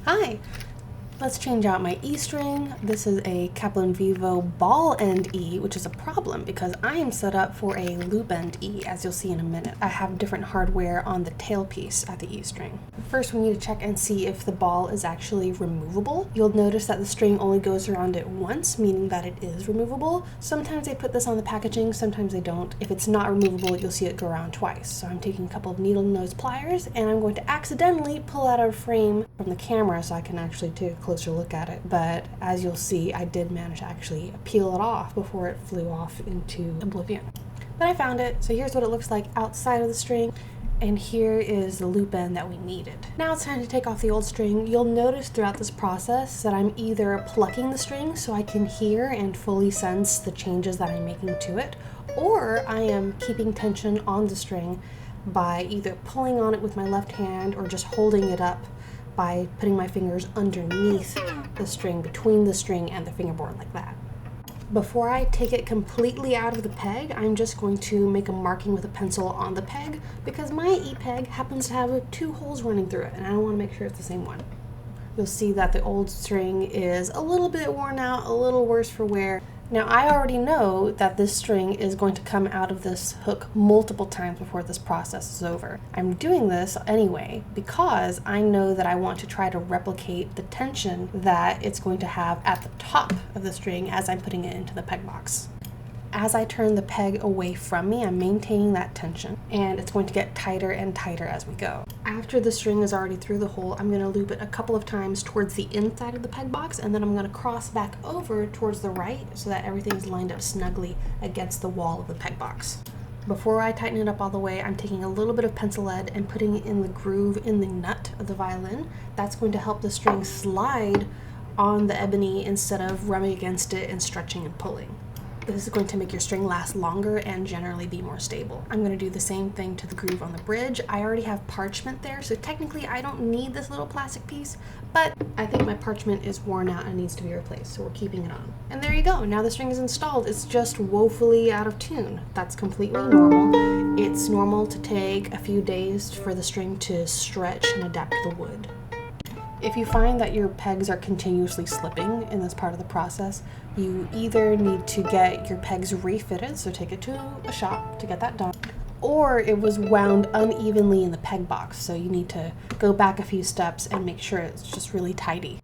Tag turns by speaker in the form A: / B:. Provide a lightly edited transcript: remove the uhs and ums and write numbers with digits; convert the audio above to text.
A: Hi! Let's change out my E string. This is a Kaplan Vivo ball end E, which is a problem because I am set up for a loop end E, as you'll see in a minute. I have different hardware on the tailpiece at the E string. First, we need to check and see if the ball is actually removable. You'll notice that the string only goes around it once, meaning that it is removable. Sometimes they put this on the packaging, sometimes they don't. If it's not removable, you'll see it go around twice. So I'm taking a couple of needle nose pliers and I'm going to accidentally pull out a frame from the camera so I can actually take a closer look at it. But as you'll see, I did manage to actually peel it off before it flew off into oblivion. But I found it, so here's what it looks like outside of the string. And here is the loop end that we needed. Now it's time to take off the old string. You'll notice throughout this process that I'm either plucking the string so I can hear and fully sense the changes that I'm making to it, or I am keeping tension on the string by either pulling on it with my left hand or just holding it up by putting my fingers underneath the string, between the string and the fingerboard like that. Before I take it completely out of the peg, I'm just going to make a marking with a pencil on the peg because my E-peg happens to have 2 holes running through it and I want to make sure it's the same one. You'll see that the old string is a little bit worn out, a little worse for wear. Now I already know that this string is going to come out of this hook multiple times before this process is over. I'm doing this anyway because I know that I want to try to replicate the tension that it's going to have at the top of the string as I'm putting it into the peg box. As I turn the peg away from me, I'm maintaining that tension, and it's going to get tighter and tighter as we go. After the string is already through the hole, I'm going to loop it a couple of times towards the inside of the peg box, and then I'm going to cross back over towards the right so that everything's lined up snugly against the wall of the peg box. Before I tighten it up all the way, I'm taking a little bit of pencil lead and putting it in the groove in the nut of the violin. That's going to help the string slide on the ebony instead of rubbing against it and stretching and pulling. This is going to make your string last longer and generally be more stable. I'm going to do the same thing to the groove on the bridge. I already have parchment there, so technically I don't need this little plastic piece, but I think my parchment is worn out and needs to be replaced, so we're keeping it on. And there you go, now the string is installed. It's just woefully out of tune. That's completely normal. It's normal to take a few days for the string to stretch and adapt to the wood. If you find that your pegs are continuously slipping in this part of the process, you either need to get your pegs refitted, so take it to a shop to get that done, or it was wound unevenly in the peg box, so you need to go back a few steps and make sure it's just really tidy.